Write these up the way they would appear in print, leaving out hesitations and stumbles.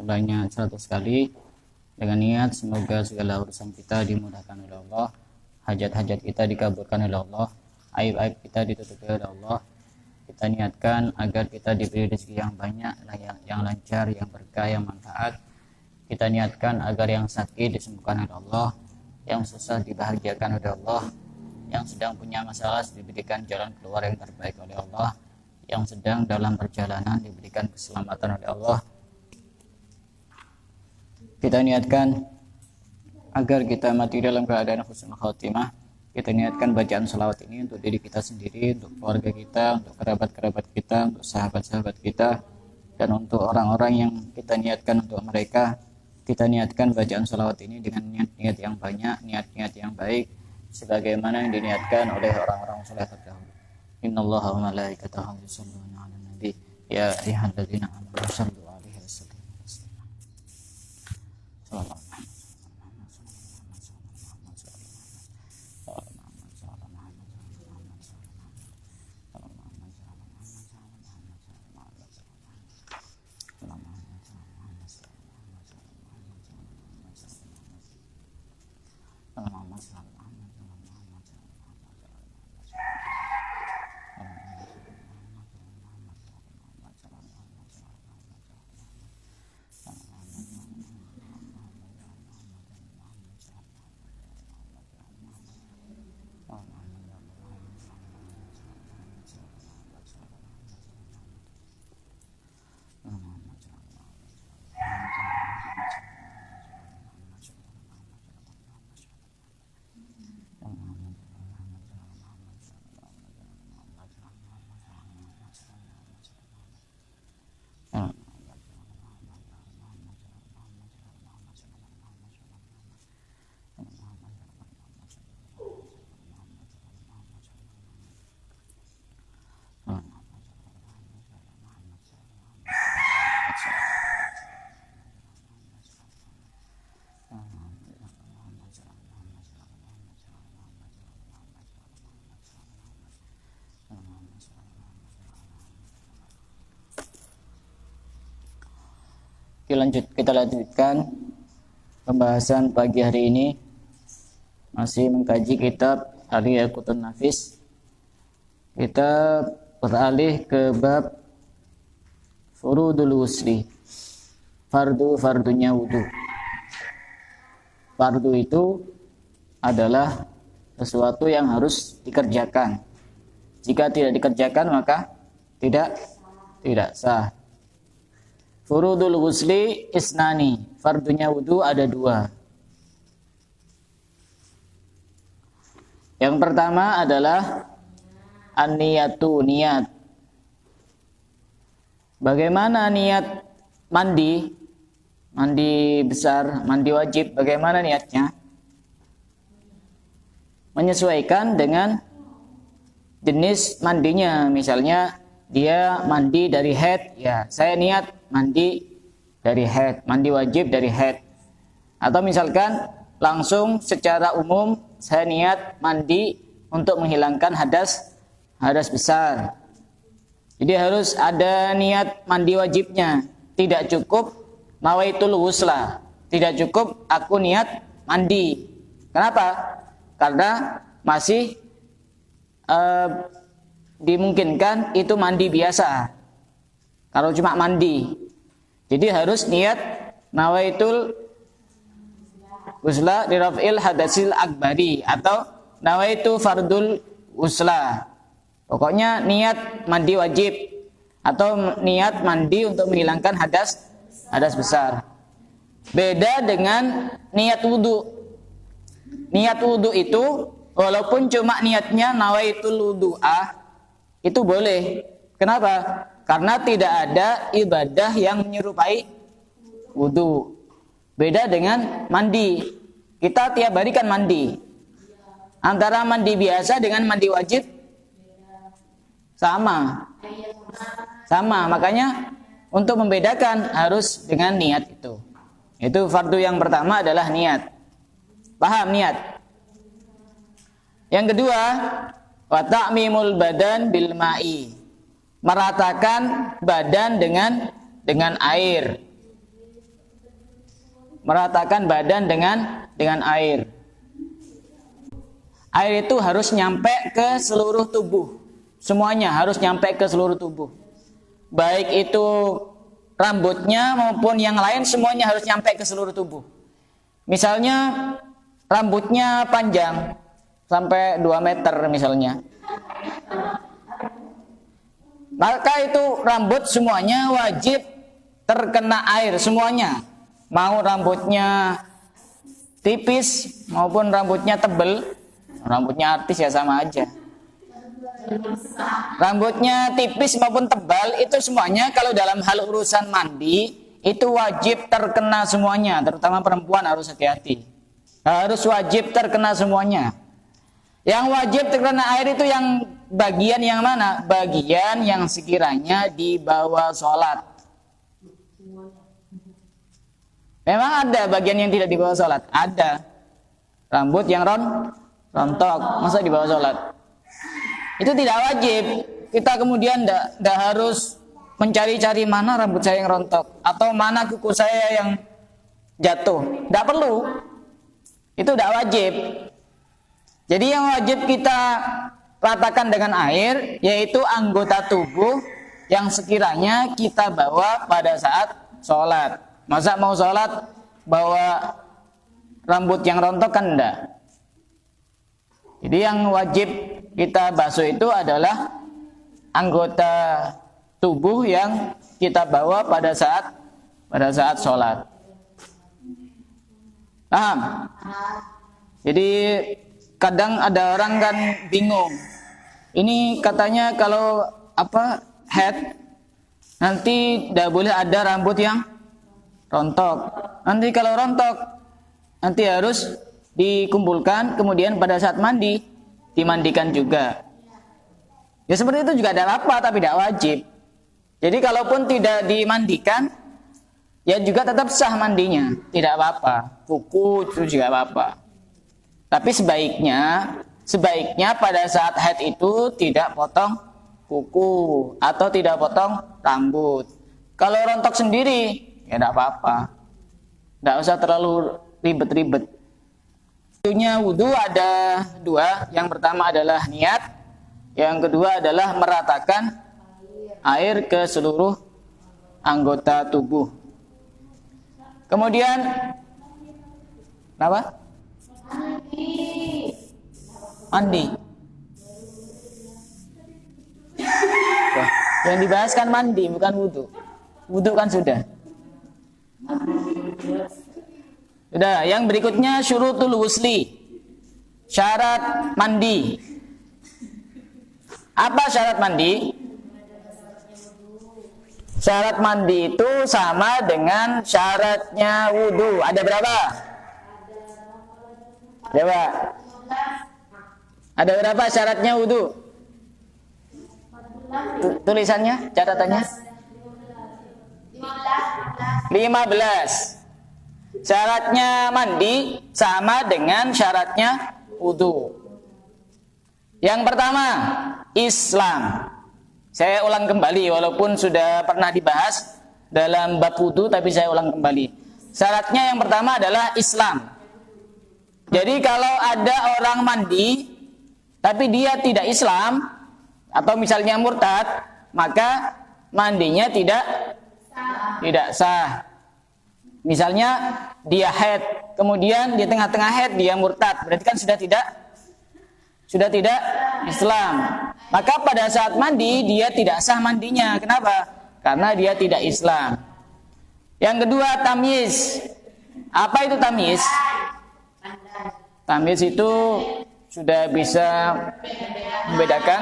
sebanyak 100 kali dengan niat semoga segala urusan kita dimudahkan oleh Allah, hajat-hajat kita dikabulkan oleh Allah, aib-aib kita ditutupi oleh Allah. Kita niatkan agar kita diberi rezeki yang banyak, yang lancar, yang berkah, yang manfaat. Kita niatkan agar yang sakit disembuhkan oleh Allah, yang susah dibahagiakan oleh Allah, yang sedang punya masalah diberikan jalan keluar yang terbaik oleh Allah, yang sedang dalam perjalanan diberikan keselamatan oleh Allah. Kita niatkan agar kita mati dalam keadaan husnul khotimah. Kita niatkan bacaan salawat ini untuk diri kita sendiri, untuk keluarga kita, untuk kerabat-kerabat kita, untuk sahabat-sahabat kita, dan untuk orang-orang yang kita niatkan untuk mereka. Kita niatkan bacaan salawat ini dengan niat-niat yang banyak, niat-niat yang baik, sebagaimana yang diniatkan oleh orang-orang saleh terdahulu. Innallaha wa malaikatahu yusholluna 'alan nabi ya ayyuhalladzina amanu shallu 'alaihi wa sallimu taslima. Sallallahu Kita lanjutkan pembahasan pagi hari ini, masih mengkaji kitab Al-Yaqutun Nafis. Kita beralih ke bab furudul wusli, fardunya wudu. Fardu itu adalah sesuatu yang harus dikerjakan. Jika tidak dikerjakan maka tidak sah. Furudul wusli isnani, fardunya wudu ada dua. Yang pertama adalah an-niyatu, niat. Bagaimana niat mandi besar, mandi wajib, bagaimana niatnya? Menyesuaikan dengan jenis mandinya. Misalnya dia mandi dari haid, ya saya niat mandi dari haid, mandi wajib dari haid. Atau misalkan langsung secara umum saya niat mandi untuk menghilangkan hadas besar. Jadi harus ada niat mandi wajibnya. Tidak cukup nawaitul wusla, tidak cukup aku niat mandi. Kenapa? Karena masih dimungkinkan itu mandi biasa. Kalau cuma mandi, jadi harus niat nawaitul wusla diraf'il hadasil akbari atau nawaitu fardul wusla. Pokoknya niat mandi wajib atau niat mandi untuk menghilangkan hadas besar. Beda dengan niat wudu. Niat wudu itu walaupun cuma niatnya nawaitul wudu'ah, itu boleh. Kenapa? Karena tidak ada ibadah yang menyerupai wudu. Beda dengan mandi. Kita tiap hari kan mandi. Antara mandi biasa dengan mandi wajib sama. Makanya untuk membedakan harus dengan niat itu. Itu fardu yang pertama adalah niat. Paham niat? Yang kedua, wa ta'mimul badan bil ma'i. Meratakan badan dengan air. meratakan badan dengan air. Air itu harus nyampe ke seluruh tubuh. Semuanya harus nyampe ke seluruh tubuh. Baik itu rambutnya maupun yang lain, semuanya harus nyampe ke seluruh tubuh. Misalnya rambutnya panjang sampai 2 meter misalnya. Maka itu rambut semuanya wajib terkena air semuanya. Mau rambutnya tipis maupun rambutnya tebal, rambutnya artis ya sama aja. Rambutnya tipis maupun tebal itu semuanya kalau dalam hal urusan mandi itu wajib terkena semuanya, terutama perempuan harus hati-hati. Harus wajib terkena semuanya. Yang wajib terkena air itu yang bagian yang mana? Bagian yang sekiranya dibawa sholat. Memang ada bagian yang tidak dibawa sholat. Ada. Rambut yang rontok, masa dibawa sholat? Itu tidak wajib. Kita kemudian tidak harus mencari-cari mana rambut saya yang rontok atau mana kuku saya yang jatuh. Tidak perlu. Itu tidak wajib. Jadi yang wajib kita ratakan dengan air yaitu anggota tubuh yang sekiranya kita bawa pada saat sholat. Masa mau sholat bawa rambut yang rontok kan enggak. Jadi yang wajib kita basuh itu adalah anggota tubuh yang kita bawa pada saat sholat. Paham? Jadi kadang ada orang kan bingung. Ini katanya kalau head nanti tidak boleh ada rambut yang rontok. Nanti kalau rontok nanti harus dikumpulkan kemudian pada saat mandi dimandikan juga. Ya seperti itu juga ada apa tapi tidak wajib. Jadi kalaupun tidak dimandikan ya juga tetap sah mandinya, tidak apa-apa. Kuku itu juga apa-apa. Tapi sebaiknya pada saat haid itu tidak potong kuku atau tidak potong rambut. Kalau rontok sendiri ya tidak apa-apa. Tidak usah terlalu ribet-ribet. Wudu ada 2. Yang pertama adalah niat. Yang kedua adalah meratakan air ke seluruh anggota tubuh. Kemudian apa? Mandi. Wah, yang dibahas kan mandi bukan wudu. Wudu kan sudah. Sudah, yang berikutnya syurutul wusli. Syarat mandi. Apa syarat mandi? Syarat mandi itu sama dengan syaratnya wudu. Ada berapa? Coba. Ada berapa syaratnya wudu? Tulisannya, catatannya? 15. Syaratnya mandi sama dengan syaratnya wudu. Yang pertama, Islam. Saya ulang kembali walaupun sudah pernah dibahas dalam bab wudu tapi saya ulang kembali. Syaratnya yang pertama adalah Islam. Jadi kalau ada orang mandi tapi dia tidak Islam atau misalnya murtad, maka mandinya tidak sah. Misalnya dia haid, kemudian di tengah-tengah haid dia murtad, berarti kan sudah tidak Islam. Maka pada saat mandi dia tidak sah mandinya. Kenapa? Karena dia tidak Islam. Yang kedua, tamyiz. Apa itu tamyiz? Tamyiz itu sudah bisa membedakan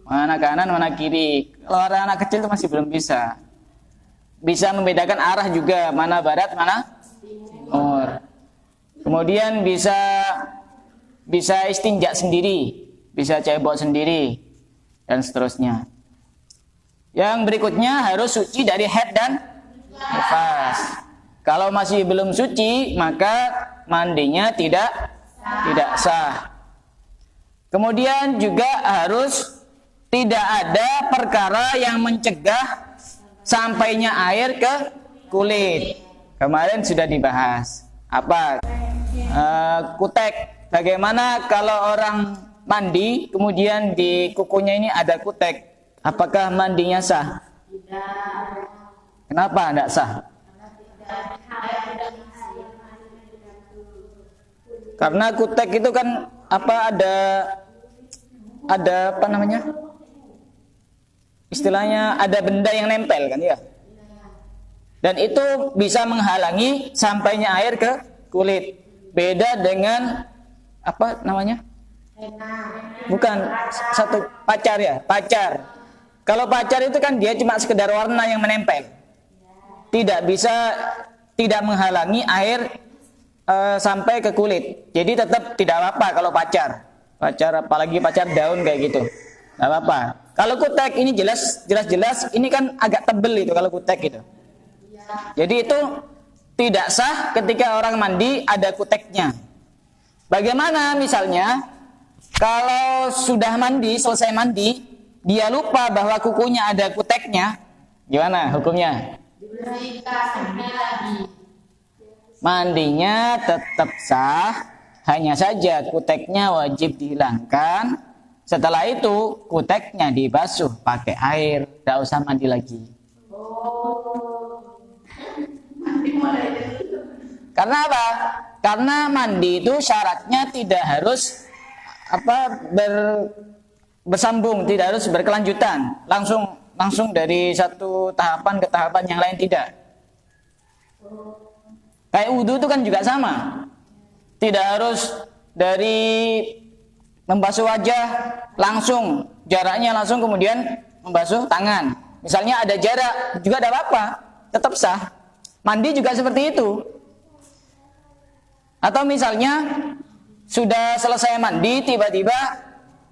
mana kanan, mana kiri. Kalau anak kecil itu masih belum bisa. Bisa membedakan arah juga, mana barat, mana timur. Kemudian bisa istinja sendiri, bisa cebok sendiri, dan seterusnya. Yang berikutnya harus suci dari haid dan nifas. Kalau masih belum suci, maka mandinya tidak sah. Kemudian juga harus tidak ada perkara yang mencegah sampainya air ke kulit. Kemarin sudah dibahas. Apa? Kutek. Bagaimana kalau orang mandi, kemudian di kukunya ini ada kutek? Apakah mandinya sah? Kenapa tidak sah? Karena kutek itu kan ada apa namanya? Istilahnya ada benda yang nempel kan ya? Dan itu bisa menghalangi sampainya air ke kulit. Beda dengan apa namanya? Bukan satu pacar ya, pacar. Kalau pacar itu kan dia cuma sekedar warna yang menempel. Tidak menghalangi air sampai ke kulit. Jadi tetap tidak apa-apa kalau pacar. Pacar apalagi pacar daun kayak gitu. Enggak apa-apa. Kalau kutek ini jelas ini kan agak tebel itu kalau kutek itu. Jadi itu tidak sah ketika orang mandi ada kuteknya. Bagaimana misalnya kalau sudah mandi, selesai mandi, dia lupa bahwa kukunya ada kuteknya, gimana hukumnya? Mandinya tetap sah, hanya saja kuteknya wajib dihilangkan. Setelah itu kuteknya dibasuh pakai air, tidak usah mandi lagi. Karena apa? Karena mandi itu syaratnya tidak harus bersambung, tidak harus berkelanjutan, langsung dari satu tahapan ke tahapan yang lain, tidak. Kayak wudu itu kan juga sama. Tidak harus dari membasuh wajah langsung, jaraknya langsung kemudian membasuh tangan. Misalnya ada jarak juga tidak apa-apa, tetap sah. Mandi juga seperti itu. Atau misalnya sudah selesai mandi, tiba-tiba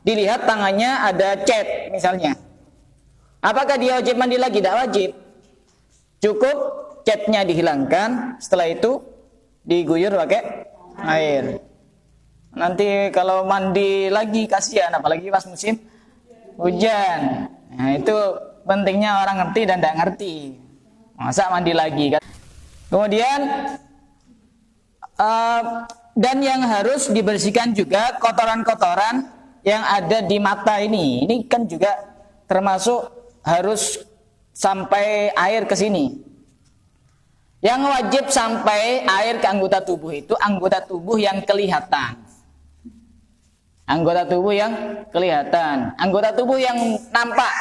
dilihat tangannya ada cat misalnya. Apakah dia wajib mandi lagi? Tidak wajib. Cukup catnya dihilangkan, setelah itu diguyur pakai air. Nanti kalau mandi lagi kasihan, apalagi pas musim hujan. Nah, itu pentingnya orang ngerti dan tidak ngerti. Masa mandi lagi kan? Kemudian dan yang harus dibersihkan juga kotoran-kotoran yang ada di mata ini. Ini kan juga termasuk harus sampai air ke sini. Yang wajib sampai air ke anggota tubuh itu anggota tubuh yang kelihatan. Anggota tubuh yang kelihatan, anggota tubuh yang nampak.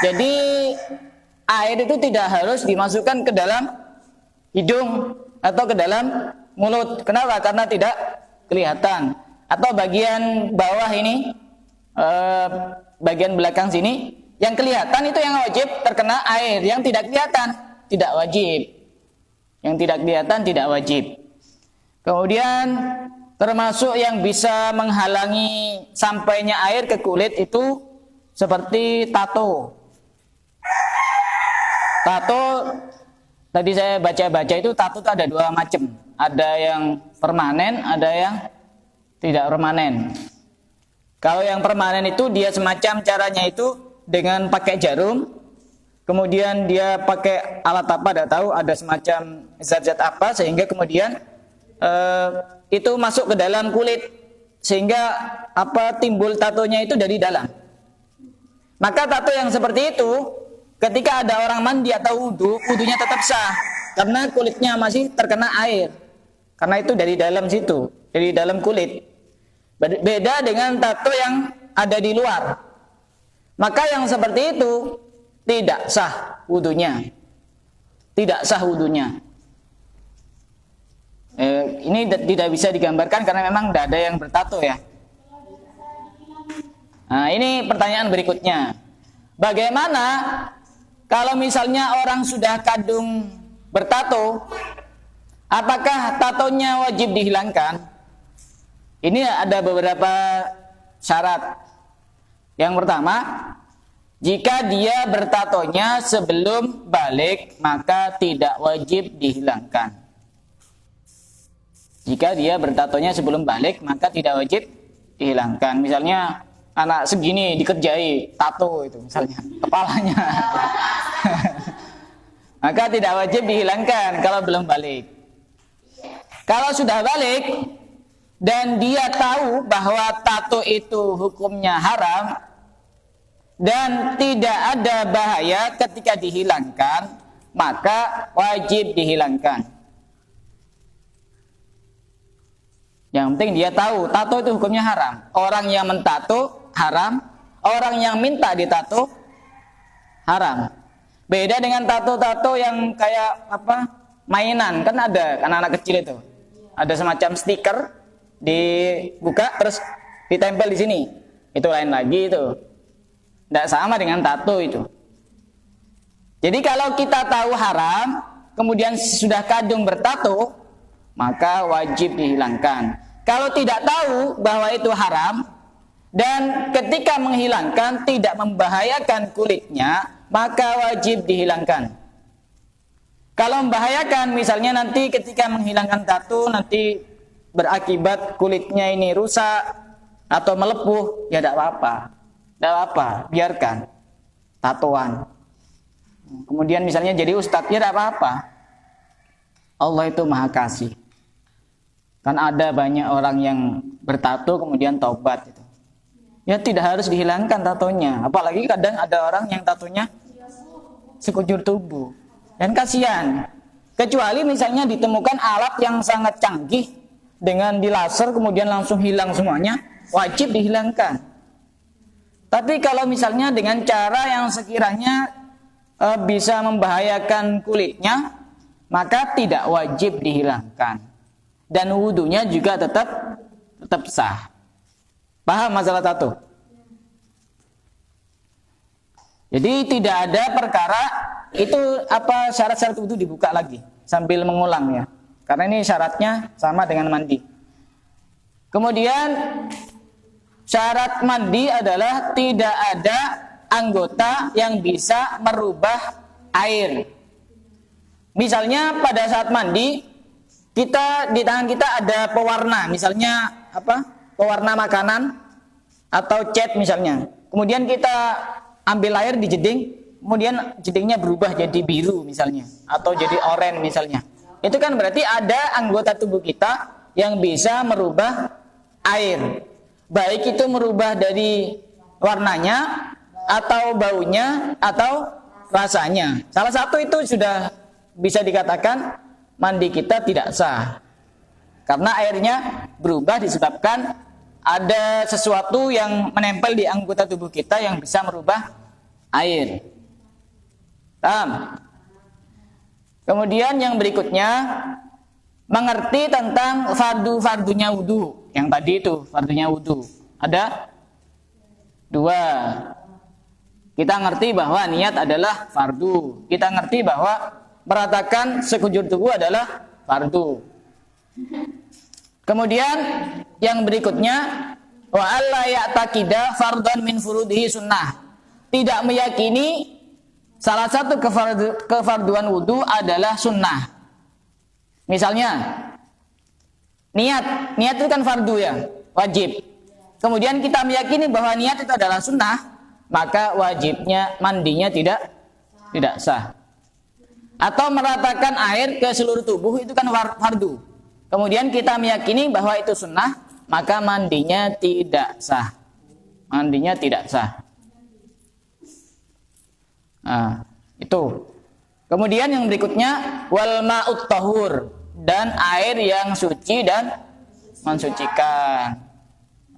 Jadi air itu tidak harus dimasukkan ke dalam hidung atau ke dalam mulut. Kenapa? Karena tidak kelihatan. Atau bagian bawah ini, bagian belakang sini, yang kelihatan itu yang wajib terkena air. Yang tidak kelihatan tidak wajib. Yang tidak kelihatan tidak wajib. Kemudian termasuk yang bisa menghalangi sampainya air ke kulit itu seperti tato. Tato tadi saya baca-baca itu tato itu ada dua macam. Ada yang permanen, ada yang tidak permanen. Kalau yang permanen itu dia semacam caranya itu dengan pakai jarum, kemudian dia pakai alat apa tidak tahu, ada semacam zat-zat apa sehingga kemudian itu masuk ke dalam kulit sehingga timbul tatonya itu dari dalam. Maka tato yang seperti itu ketika ada orang mandi atau wudunya tetap sah karena kulitnya masih terkena air. Karena itu dari dalam situ, dari dalam kulit. Beda dengan tato yang ada di luar. Maka yang seperti itu tidak sah wudunya. Tidak sah wudunya. Ini tidak bisa digambarkan karena memang tidak ada yang bertato ya. Nah, ini pertanyaan berikutnya. Bagaimana kalau misalnya orang sudah kadung bertato, apakah tatonya wajib dihilangkan? Ini ada beberapa syarat. Yang pertama, jika dia bertatonya sebelum balik, maka tidak wajib dihilangkan. Jika dia bertatonya sebelum balik, maka tidak wajib dihilangkan. Misalnya anak segini dikerjai tato itu misalnya kepalanya. maka tidak wajib dihilangkan kalau belum balik. Kalau sudah balik dan dia tahu bahwa tato itu hukumnya haram dan tidak ada bahaya ketika dihilangkan, maka wajib dihilangkan. Yang penting dia tahu tato itu hukumnya haram. Orang yang mentato haram, orang yang minta ditato haram. Beda dengan tato-tato yang kayak apa? Mainan, kan ada anak-anak kecil itu. Ada semacam stiker dibuka terus ditempel di sini. Itu lain lagi itu. Tidak sama dengan tato itu. Jadi kalau kita tahu haram, kemudian sudah kadung bertato, maka wajib dihilangkan. Kalau tidak tahu bahwa itu haram dan ketika menghilangkan tidak membahayakan kulitnya, maka wajib dihilangkan. Kalau membahayakan, misalnya nanti ketika menghilangkan tato nanti berakibat kulitnya ini rusak atau melepuh, ya tidak apa-apa. Tidak apa-apa, biarkan tatoan. Kemudian misalnya jadi ustadz, ya tidak apa-apa. Allah itu maha kasih. Kan ada banyak orang yang bertato kemudian taubat itu. Ya tidak harus dihilangkan tatonya. Apalagi kadang ada orang yang tatonya sekujur tubuh. Dan kasihan. Kecuali misalnya ditemukan alat yang sangat canggih dengan dilaser kemudian langsung hilang semuanya, wajib dihilangkan. Tapi kalau misalnya dengan cara yang sekiranya bisa membahayakan kulitnya, maka tidak wajib dihilangkan. Dan wudunya juga tetap sah. Paham masalah tato? Jadi tidak ada perkara itu apa syarat-syarat wudu dibuka lagi sambil mengulang ya. Karena ini syaratnya sama dengan mandi. Kemudian syarat mandi adalah tidak ada anggota yang bisa merubah air. Misalnya pada saat mandi kita di tangan kita ada pewarna, misalnya apa? Pewarna makanan atau cat misalnya. Kemudian kita ambil air di jeding, kemudian jedingnya berubah jadi biru misalnya atau jadi oranye misalnya. Itu kan berarti ada anggota tubuh kita yang bisa merubah air. Baik itu merubah dari warnanya atau baunya atau rasanya. Salah satu itu sudah bisa dikatakan mandi kita tidak sah. Karena airnya berubah disebabkan ada sesuatu yang menempel di anggota tubuh kita yang bisa merubah air. Paham? Kemudian yang berikutnya mengerti tentang fardu-fardunya wudu. Yang tadi itu fardunya wudu. Ada dua. Kita ngerti bahwa niat adalah fardu. Kita ngerti bahwa meratakan sekujur tubuh adalah fardu. Kemudian yang berikutnya wa alla ya'taqida fardhan min furudihi sunnah. Tidak meyakini salah satu kefarduan wudu adalah sunnah. Misalnya niat itu kan fardu ya, wajib. Kemudian kita meyakini bahwa niat itu adalah sunnah, maka wajibnya mandinya tidak sah. Atau meratakan air ke seluruh tubuh itu kan fardu. Kemudian kita meyakini bahwa itu sunnah, maka mandinya tidak sah. Mandinya tidak sah. Nah, itu. Kemudian yang berikutnya wal ma'ut tahur, dan air yang suci dan mensucikan.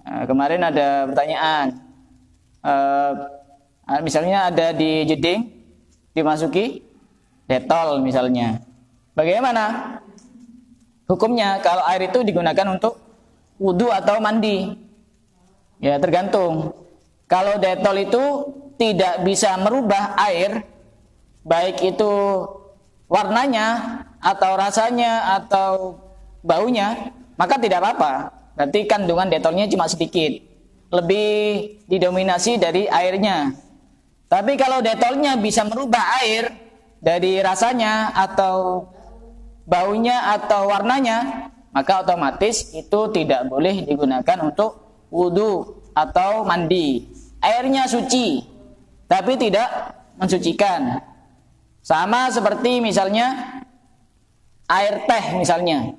Nah, kemarin ada pertanyaan. Misalnya ada di jeding dimasuki detol misalnya. Bagaimana hukumnya kalau air itu digunakan untuk wudu atau mandi? Ya tergantung. Kalau detol itu tidak bisa merubah air, baik itu warnanya atau rasanya atau baunya, maka tidak apa-apa. Berarti kandungan detolnya cuma sedikit, lebih didominasi dari airnya. Tapi kalau detolnya bisa merubah air dari rasanya atau baunya atau warnanya, maka otomatis itu tidak boleh digunakan untuk wudu atau mandi. Airnya suci, tapi tidak mensucikan. Sama seperti misalnya air teh misalnya.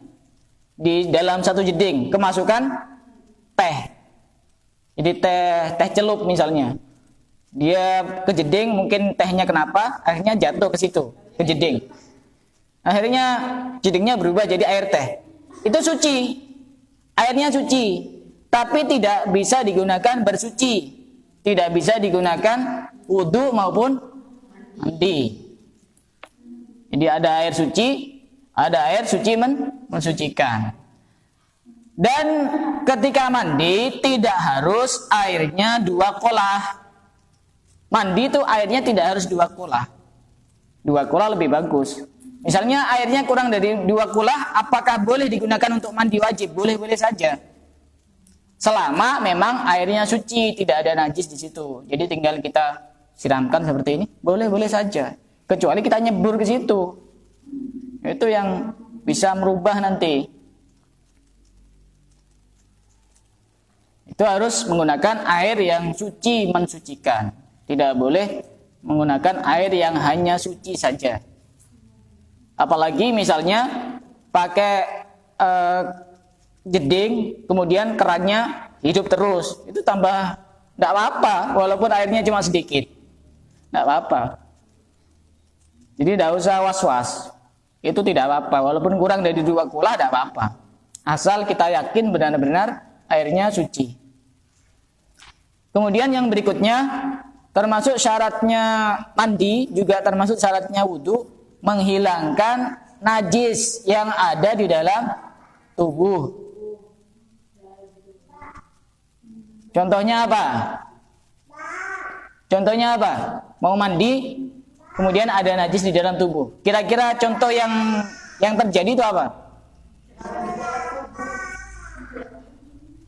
Di dalam satu jeding kemasukan teh. Jadi teh celup misalnya. Dia ke jeding, mungkin tehnya kenapa, akhirnya jatuh ke situ, ke jeding. Akhirnya jedingnya berubah jadi air teh. Itu suci. Airnya suci, tapi tidak bisa digunakan bersuci. Tidak bisa digunakan wudu maupun mandi. Jadi ada air suci mensucikan. Dan ketika mandi tidak harus airnya 2 kolah. Mandi itu airnya tidak harus 2 kolah. 2 kolah lebih bagus. Misalnya airnya kurang dari 2 kolah, apakah boleh digunakan untuk mandi wajib? Boleh-boleh saja. Selama memang airnya suci, tidak ada najis di situ. Jadi tinggal kita siramkan seperti ini, boleh-boleh saja. Kecuali kita nyebur ke situ. Itu yang bisa merubah nanti. Itu harus menggunakan air yang suci mensucikan. Tidak boleh menggunakan air yang hanya suci saja. Apalagi misalnya pakai jeding, kemudian kerannya hidup terus. Itu tambah tidak apa-apa, walaupun airnya cuma sedikit. Tidak apa-apa. Jadi tidak usah was-was. Itu tidak apa-apa, walaupun kurang dari 2 kolah tidak apa-apa. Asal kita yakin benar-benar airnya suci. Kemudian yang berikutnya, termasuk syaratnya mandi, juga termasuk syaratnya wudu, menghilangkan najis yang ada di dalam tubuh. Contohnya apa? Contohnya apa? Mau mandi, kemudian ada najis di dalam tubuh. Kira-kira contoh yang terjadi itu apa?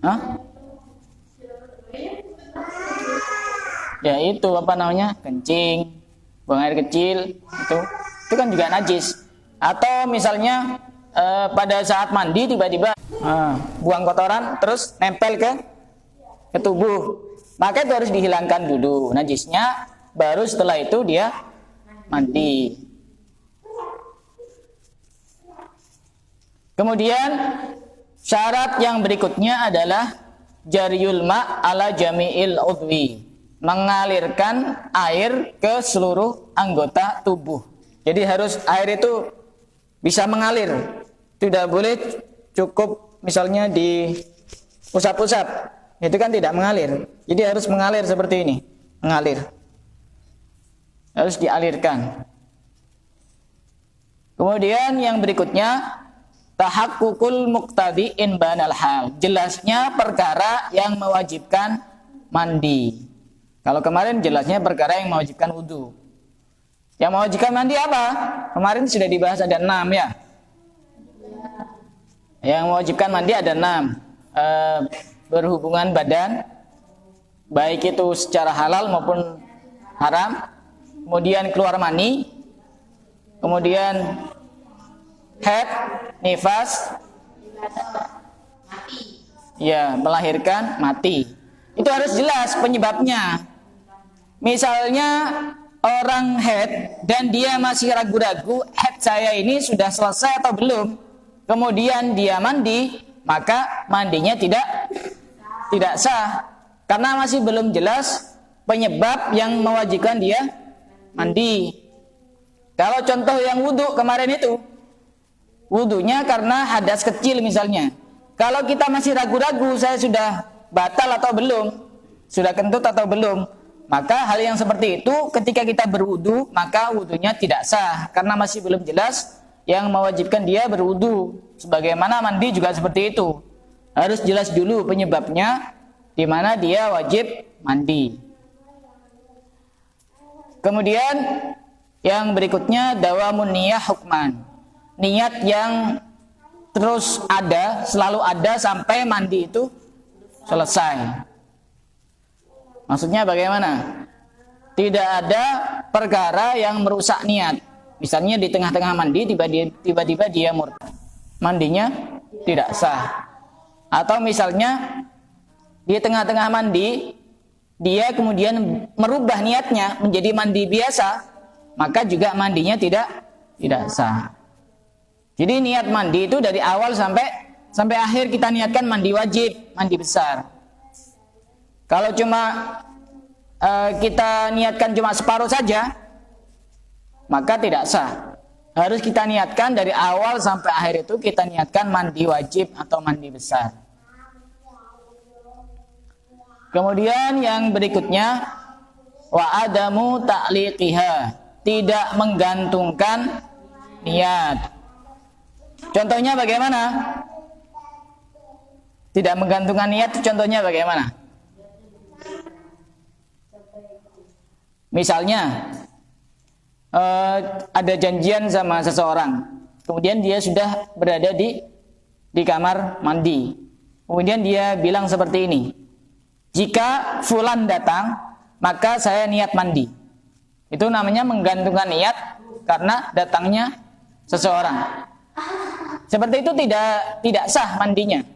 Hah? Ya itu apa namanya? Kencing, buang air kecil, itu kan juga najis. Atau misalnya pada saat mandi tiba-tiba buang kotoran terus nempel ke tubuh, maka itu harus dihilangkan dulu najisnya, baru setelah itu dia mandi. Kemudian syarat yang berikutnya adalah jariyul ma' ala jami'il udwi, mengalirkan air ke seluruh anggota tubuh. Jadi harus air itu bisa mengalir, tidak boleh cukup misalnya di usap-usap, itu kan tidak mengalir. Jadi harus mengalir seperti ini, mengalir, harus dialirkan. Kemudian yang berikutnya tahakkukul muqtadi in banal hal, jelasnya perkara yang mewajibkan mandi. Kalau kemarin jelasnya perkara yang mewajibkan wudu. Yang mewajibkan mandi apa? Kemarin sudah dibahas ada 6 ya. Yang mewajibkan mandi ada 6. Berhubungan badan, baik itu secara halal maupun haram. Kemudian keluar mani. Kemudian haid, nifas. Ya, melahirkan, mati. Itu harus jelas penyebabnya. Misalnya orang haid dan dia masih ragu-ragu, haid saya ini sudah selesai atau belum, kemudian dia mandi, maka mandinya tidak sah karena masih belum jelas penyebab yang mewajibkan dia mandi. Kalau contoh yang wudu kemarin itu, wudunya karena hadas kecil misalnya. Kalau kita masih ragu-ragu, saya sudah batal atau belum, sudah kentut atau belum, maka hal yang seperti itu ketika kita berwudu, maka wudunya tidak sah karena masih belum jelas yang mewajibkan dia berwudu. Sebagaimana mandi juga seperti itu, harus jelas dulu penyebabnya di mana dia wajib mandi. Kemudian yang berikutnya dawamun niyah hukman, niat yang terus ada, selalu ada sampai mandi itu selesai. Maksudnya bagaimana? Tidak ada perkara yang merusak niat. Misalnya di tengah-tengah mandi tiba-tiba dia murtad, mandinya tidak sah. Atau misalnya di tengah-tengah mandi dia kemudian merubah niatnya menjadi mandi biasa, maka juga mandinya tidak sah. Jadi niat mandi itu dari awal sampai akhir kita niatkan mandi wajib, mandi besar. Kalau cuma kita niatkan cuma separuh saja, maka tidak sah. Harus kita niatkan dari awal sampai akhir itu kita niatkan mandi wajib atau mandi besar. Kemudian yang berikutnya, wa adamu ta'liqiha, tidak menggantungkan niat. Contohnya bagaimana? Tidak menggantungkan niat, contohnya bagaimana? Misalnya ada janjian sama seseorang, kemudian dia sudah berada di kamar mandi, kemudian dia bilang seperti ini, jika fulan datang maka saya niat mandi. Itu namanya menggantungkan niat karena datangnya seseorang. Seperti itu tidak sah mandinya.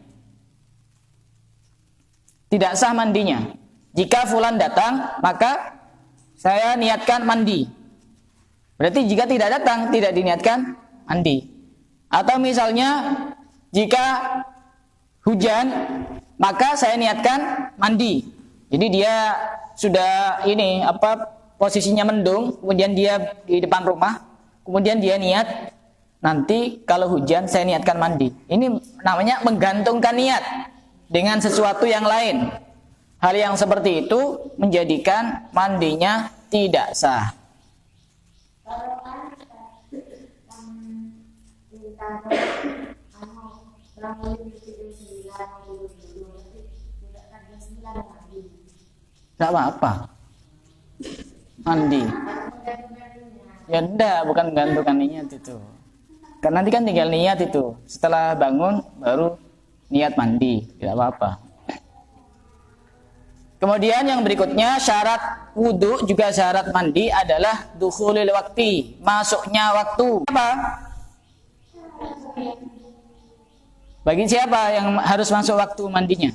Tidak sah mandinya. Jika fulan datang maka saya niatkan mandi. Berarti jika tidak datang tidak diniatkan mandi. Atau misalnya jika hujan maka saya niatkan mandi. Jadi dia sudah posisinya mendung, kemudian dia di depan rumah, kemudian dia niat nanti kalau hujan saya niatkan mandi. Ini namanya menggantungkan niat dengan sesuatu yang lain. Hal yang seperti itu menjadikan mandinya tidak sah. Tidak apa-apa. Mandi. Ya enggak, bukan menggantungkan niat itu. Karena nanti kan tinggal niat itu. Setelah bangun baru niat mandi, tidak apa-apa. Kemudian yang berikutnya, syarat wudu juga syarat mandi adalah dukhulil waqti, masuknya waktu. Apa? Bagi siapa yang harus masuk waktu mandinya?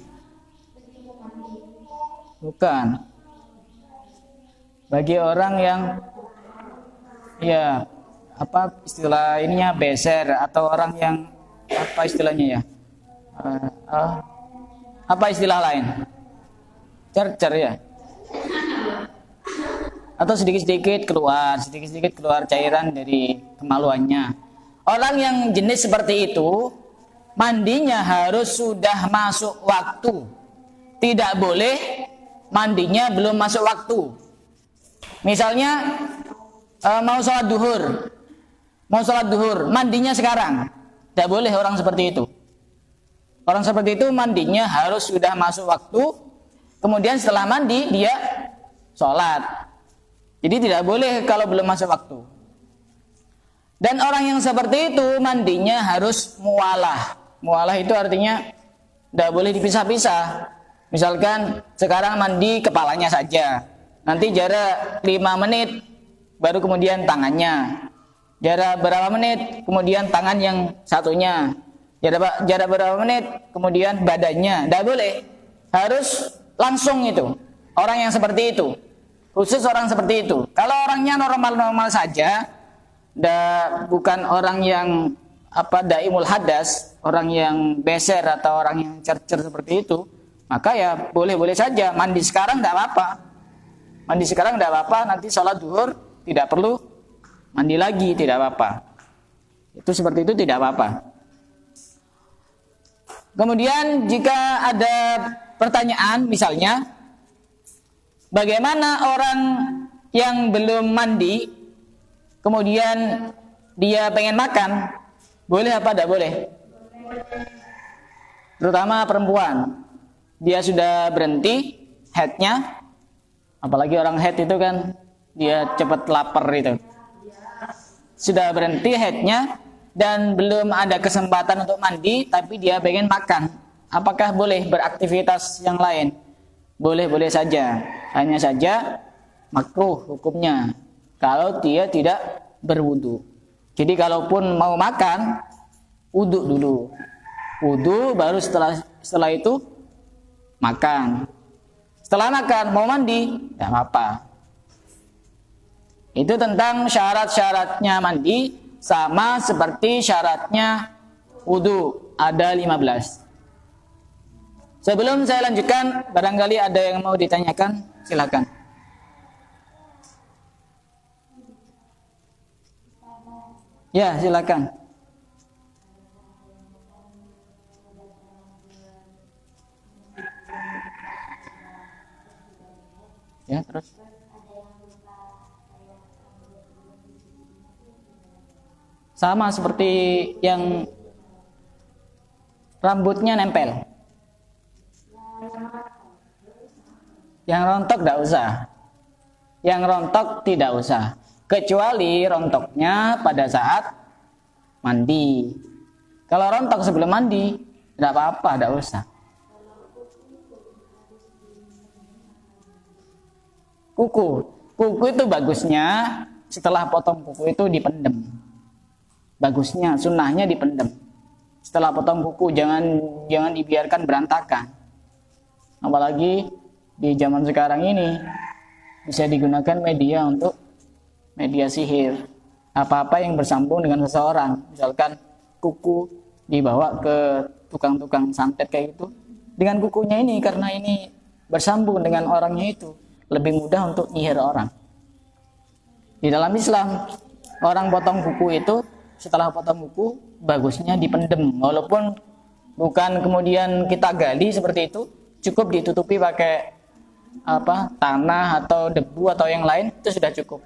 Bukan. Bagi orang yang istilah ininya beser, atau orang yang apa istilahnya ya? Apa istilah lain? Cercer ya? Atau sedikit-sedikit keluar cairan dari kemaluannya. Orang yang jenis seperti itu mandinya harus sudah masuk waktu. Tidak boleh mandinya belum masuk waktu. Misalnya mau sholat duhur, mandinya sekarang. Tidak boleh orang seperti itu. Orang seperti itu mandinya harus sudah masuk waktu. Kemudian setelah mandi dia sholat. Jadi tidak boleh kalau belum masuk waktu. Dan orang yang seperti itu mandinya harus muwalah. Muwalah itu artinya tidak boleh dipisah-pisah. Misalkan sekarang mandi kepalanya saja, nanti jarak 5 menit baru kemudian tangannya. Jarak berapa menit kemudian tangan yang satunya. Jarak berapa menit kemudian badannya. Tidak boleh. Harus langsung itu. Orang yang seperti itu. Khusus orang seperti itu. Kalau orangnya normal-normal saja, bukan orang yang daimul hadas, orang yang beser atau orang yang cercer seperti itu, maka ya boleh-boleh saja mandi sekarang tidak apa-apa. Mandi sekarang tidak apa-apa, nanti sholat duhur tidak perlu mandi lagi, tidak apa-apa. Itu seperti itu tidak apa-apa. Kemudian jika ada pertanyaan misalnya, bagaimana orang yang belum mandi kemudian dia pengen makan, boleh apa tidak boleh? Terutama perempuan, dia sudah berhenti haidnya, apalagi orang haid itu kan dia cepat lapar itu. Sudah berhenti haidnya dan belum ada kesempatan untuk mandi, tapi dia pengen makan. Apakah boleh beraktivitas yang lain? Boleh-boleh saja. Hanya saja makruh hukumnya kalau dia tidak berwudu. Jadi kalaupun mau makan, wudu dulu. Wudu baru setelah itu makan. Setelah makan mau mandi, tidak apa-apa. Itu tentang syarat-syaratnya mandi sama seperti syaratnya wudu, ada 15. Sebelum saya lanjutkan, barangkali ada yang mau ditanyakan, silakan. Ya, silakan. Ya, terus. Sama seperti yang rambutnya nempel. Yang rontok tidak usah. Yang rontok tidak usah. Kecuali rontoknya pada saat mandi. Kalau rontok sebelum mandi, tidak apa-apa, tidak usah. Kuku itu bagusnya setelah potong kuku itu dipendem. Bagusnya, sunnahnya dipendem. Setelah potong kuku jangan dibiarkan berantakan. Apalagi di zaman sekarang ini bisa digunakan media untuk media sihir. Apa-apa yang bersambung dengan seseorang, misalkan kuku dibawa ke tukang-tukang santet kayak gitu. Dengan kukunya ini, karena ini bersambung dengan orangnya itu, lebih mudah untuk nyihir orang. Di dalam Islam, orang potong kuku itu, setelah potong kuku, bagusnya dipendem. Walaupun bukan kemudian kita gali seperti itu, cukup ditutupi pakai tanah atau debu atau yang lain, itu sudah cukup.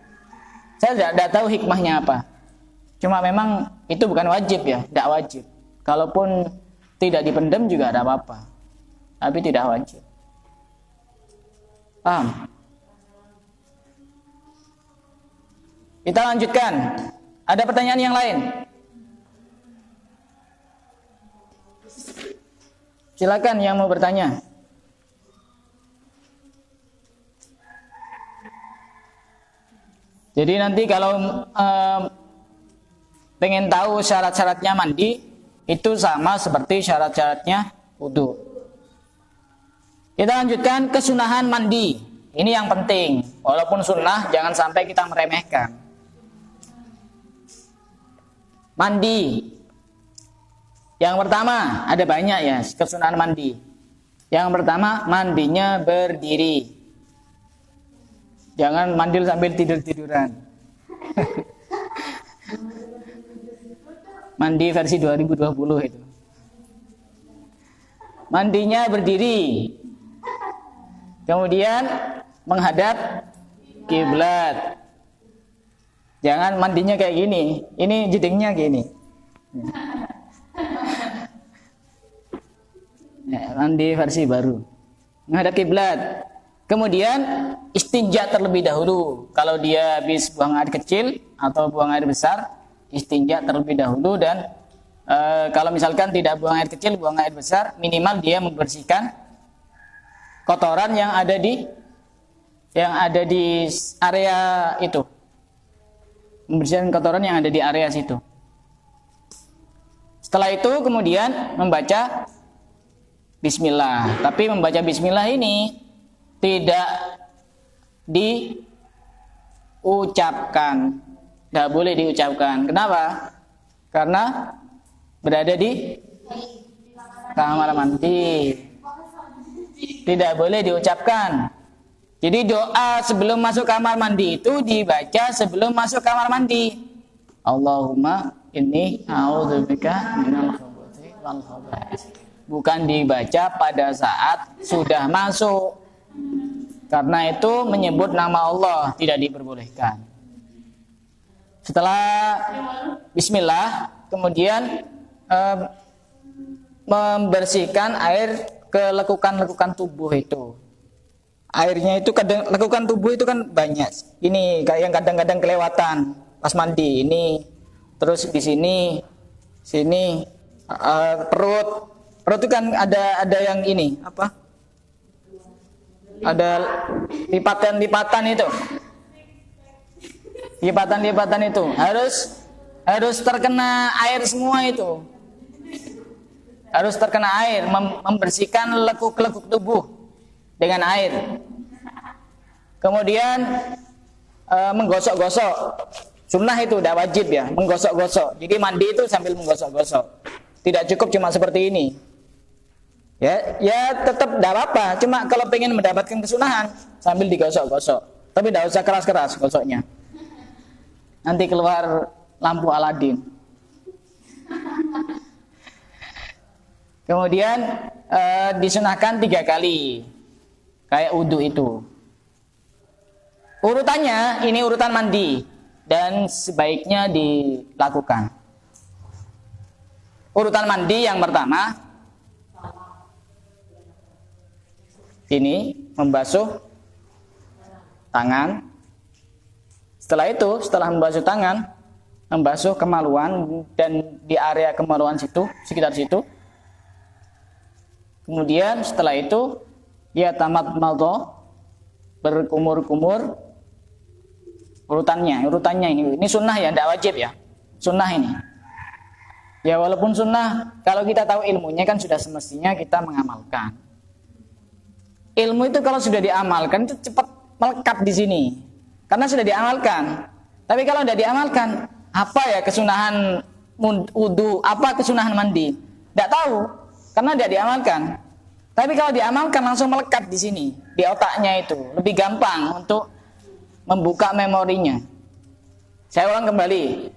Saya tidak tahu hikmahnya apa. Cuma memang itu bukan wajib ya, tidak wajib. Kalaupun tidak dipendem juga ada apa-apa, tapi tidak wajib. Paham? Kita lanjutkan. Ada pertanyaan yang lain? Silakan yang mau bertanya. Jadi nanti kalau pengen tahu syarat-syaratnya mandi, itu sama seperti syarat-syaratnya wudu. Kita lanjutkan kesunahan mandi. Ini yang penting. Walaupun sunnah, jangan sampai kita meremehkan. Mandi. Yang pertama, ada banyak ya kesunahan mandi. Yang pertama, mandinya berdiri. Jangan mandi sambil tidur-tiduran. Mandi versi 2020 itu. Mandinya berdiri. Kemudian menghadap kiblat. Jangan mandinya kayak gini. Ini jedingnya gini. Ya, mandi versi baru. Menghadap kiblat. Kemudian istinja terlebih dahulu. Kalau dia habis buang air kecil atau buang air besar, istinja terlebih dahulu. Dan kalau misalkan tidak buang air kecil, buang air besar, minimal dia membersihkan kotoran yang ada di area itu. Membersihkan kotoran yang ada di area situ. Setelah itu kemudian membaca bismillah. Tapi membaca bismillah ini tidak diucapkan. Tidak boleh diucapkan. Kenapa? Karena berada di kamar mandi. Tidak boleh diucapkan. Jadi doa sebelum masuk kamar mandi itu dibaca sebelum masuk kamar mandi. Allahumma inni a'udzubika minal khubuthi wal khaba'is. Bukan dibaca pada saat sudah masuk. Karena itu menyebut nama Allah tidak diperbolehkan. Setelah bismillah, kemudian membersihkan air ke lekukan-lekukan tubuh itu. Airnya itu lekukan tubuh itu kan banyak. Ini yang kadang-kadang kelewatan pas mandi. Ini terus di sini perut itu kan ada yang ini apa? Ada lipatan-lipatan itu. Lipatan-lipatan itu harus terkena air semua itu. Harus terkena air, membersihkan lekuk-lekuk tubuh dengan air. Kemudian menggosok-gosok. Sunnah itu tidak wajib ya, menggosok-gosok. Jadi mandi itu sambil menggosok-gosok. Tidak cukup cuma seperti ini. Ya tetap tidak apa-apa. Cuma kalau pengen mendapatkan kesunahan sambil digosok-gosok. Tapi tidak usah keras-keras gosoknya. Nanti keluar lampu Aladin. Kemudian disunahkan 3 kali. Kayak wudu itu. Urutannya ini urutan mandi dan sebaiknya dilakukan. Urutan mandi yang pertama ini membasuh tangan. Setelah itu, setelah membasuh tangan, membasuh kemaluan dan di area kemaluan situ, sekitar situ. Kemudian setelah itu ya tamat maldo, berkumur-kumur. Urutannya ini sunnah ya, tidak wajib ya. Sunnah ini. Ya walaupun sunnah, kalau kita tahu ilmunya kan sudah semestinya kita mengamalkan. Ilmu itu kalau sudah diamalkan itu cepat melekat di sini. Karena sudah diamalkan. Tapi kalau tidak diamalkan, apa ya kesunahan wudu, apa kesunahan mandi? Tidak tahu, karena tidak diamalkan. Tapi kalau diamalkan langsung melekat di sini, di otaknya itu. Lebih gampang untuk membuka memorinya. Saya ulang kembali.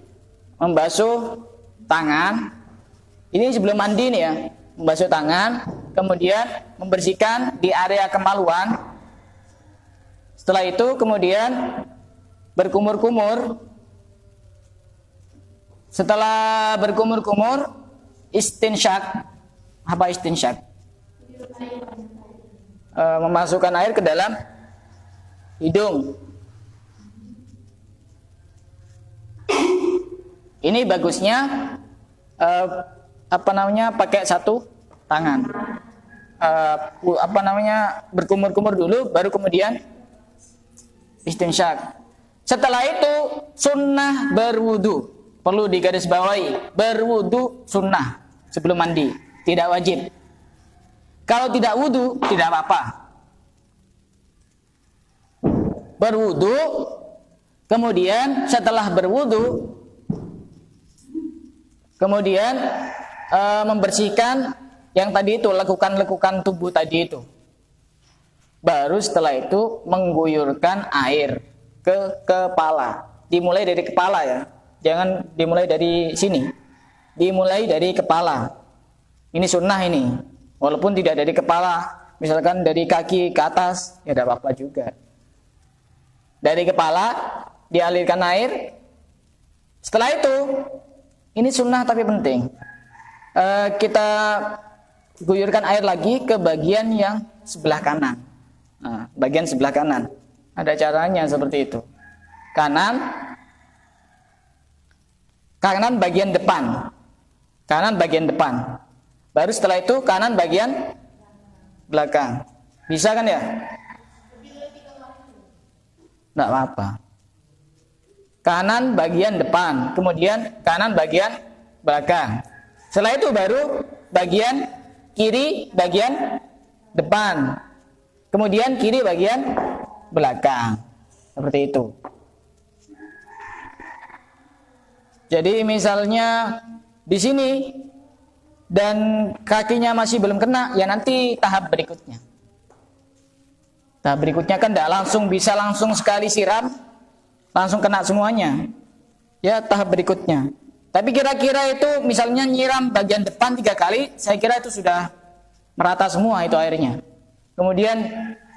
Membasuh tangan. Ini sebelum mandi nih ya. Membasuh tangan, kemudian membersihkan di area kemaluan. Setelah itu kemudian berkumur-kumur. Setelah berkumur-kumur, istinsyak. Apa istinsyak? Memasukkan air ke dalam hidung. Ini bagusnya pakai satu tangan. Berkumur-kumur dulu, baru kemudian istinsyak. Setelah itu sunnah berwudu. Perlu digarisbawahi, berwudu sunnah sebelum mandi, tidak wajib. Kalau tidak wudu tidak apa-apa. Berwudu, kemudian setelah berwudu, kemudian membersihkan yang tadi itu, lekukan-lekukan tubuh tadi itu. Baru setelah itu mengguyurkan air ke kepala. Dimulai dari kepala ya. Jangan dimulai dari sini. Dimulai dari kepala. Ini sunnah ini. Walaupun tidak dari kepala, misalkan dari kaki ke atas, ya tidak apa-apa juga. Dari kepala dialirkan air. Setelah itu, ini sunnah tapi penting. Kita guyurkan air lagi ke bagian yang sebelah kanan. Nah, bagian sebelah kanan. Ada caranya seperti itu. Kanan bagian depan. Kanan bagian depan. Baru setelah itu kanan bagian belakang. Bisa kan ya? Tidak apa-apa. Kanan bagian depan, kemudian kanan bagian belakang. Setelah itu baru bagian kiri bagian depan. Kemudian kiri bagian belakang. Seperti itu. Jadi misalnya di sini dan kakinya masih belum kena, ya nanti tahap berikutnya. Tahap berikutnya kan tidak bisa langsung sekali siram, langsung kena semuanya. Ya tahap berikutnya. Tapi kira-kira itu misalnya nyiram bagian depan 3 kali, saya kira itu sudah merata semua itu airnya. Kemudian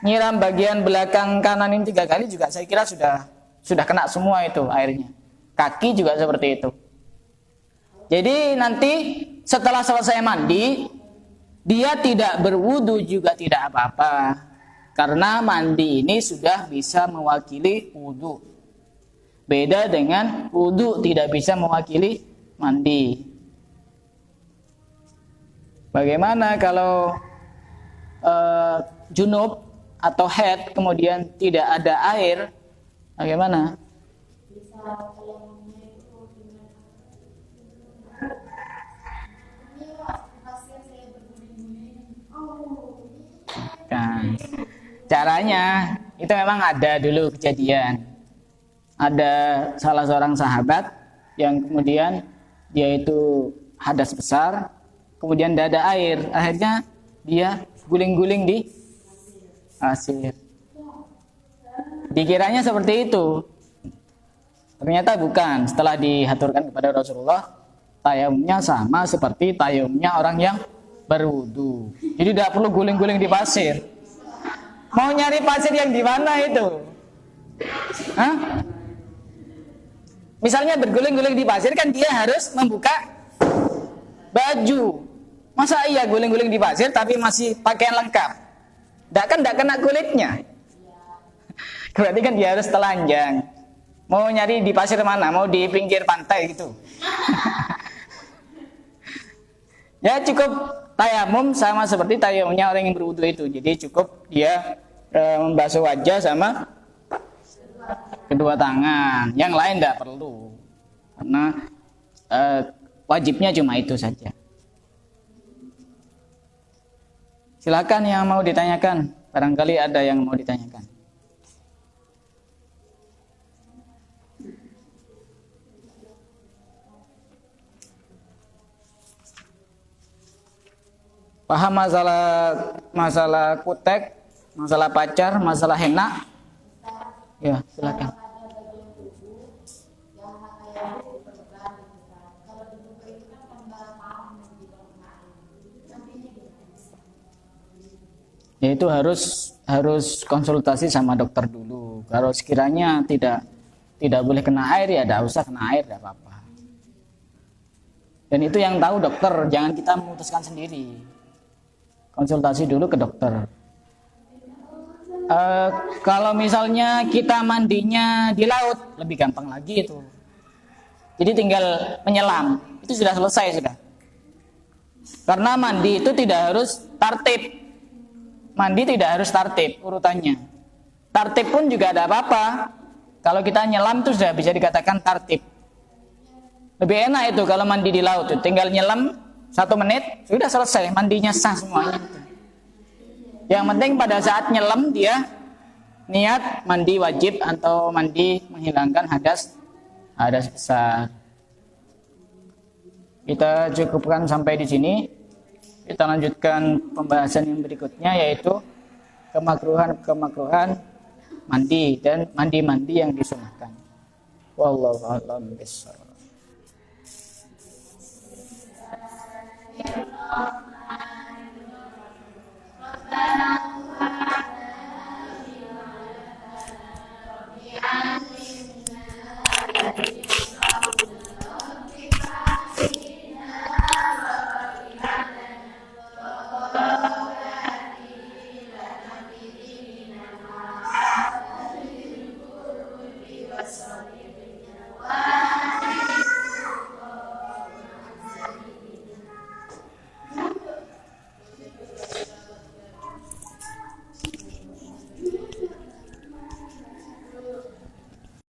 nyiram bagian belakang kanan ini 3 kali juga saya kira sudah kena semua itu airnya. Kaki juga seperti itu. Jadi nanti setelah selesai mandi, dia tidak berwudu juga tidak apa-apa. Karena mandi ini sudah bisa mewakili wudu. Beda dengan wudu tidak bisa mewakili mandi. Bagaimana kalau junub atau haid kemudian tidak ada air? Bagaimana? Kan, caranya itu memang ada dulu kejadian. ada salah seorang sahabat yang kemudian dia itu hadas besar, kemudian tidak ada air, akhirnya dia guling-guling di pasir. Dikiranya seperti itu, ternyata bukan. Setelah dihaturkan kepada Rasulullah, tayamumnya sama seperti tayamumnya orang yang berwudu. Jadi tidak perlu guling-guling di pasir. Mau nyari pasir yang di mana itu? Hah? Misalnya berguling-guling di pasir kan dia harus membuka baju. Masa iya guling-guling di pasir tapi masih pakaian lengkap? Tidak kena kulitnya. Berarti kan dia harus telanjang. Mau nyari di pasir mana? Mau di pinggir pantai gitu. Ya cukup tayamum sama seperti tayamumnya orang yang berwudu itu. Jadi cukup dia membasuh wajah sama kedua tangan. Yang lain tidak perlu. Karena wajibnya cuma itu saja. Silakan yang mau ditanyakan. Barangkali ada yang mau ditanyakan. Paham masalah kutek, masalah pacar, masalah henna? Ya, silakan. Ya itu harus konsultasi sama dokter dulu. Kalau sekiranya tidak boleh kena air ya tidak usah kena air, tidak apa-apa. Dan itu yang tahu dokter, jangan kita memutuskan sendiri. Konsultasi dulu ke dokter. Kalau misalnya kita mandinya di laut, lebih gampang lagi itu. Jadi tinggal menyelam, itu sudah selesai sudah. Karena mandi itu tidak harus tartib. Mandi tidak harus tartib urutannya. Tartib pun juga ada apa-apa. Kalau kita nyelam itu sudah bisa dikatakan tartib. Lebih enak itu kalau mandi di laut, itu tinggal nyelam 1 menit, sudah selesai, mandinya sah semuanya. Yang penting pada saat nyelam dia niat mandi wajib atau mandi menghilangkan hadas besar. Kita cukupkan sampai di sini. Kita lanjutkan pembahasan yang berikutnya, yaitu kemakruhan mandi dan mandi yang disunahkan. Wallahu a'lam bishawab.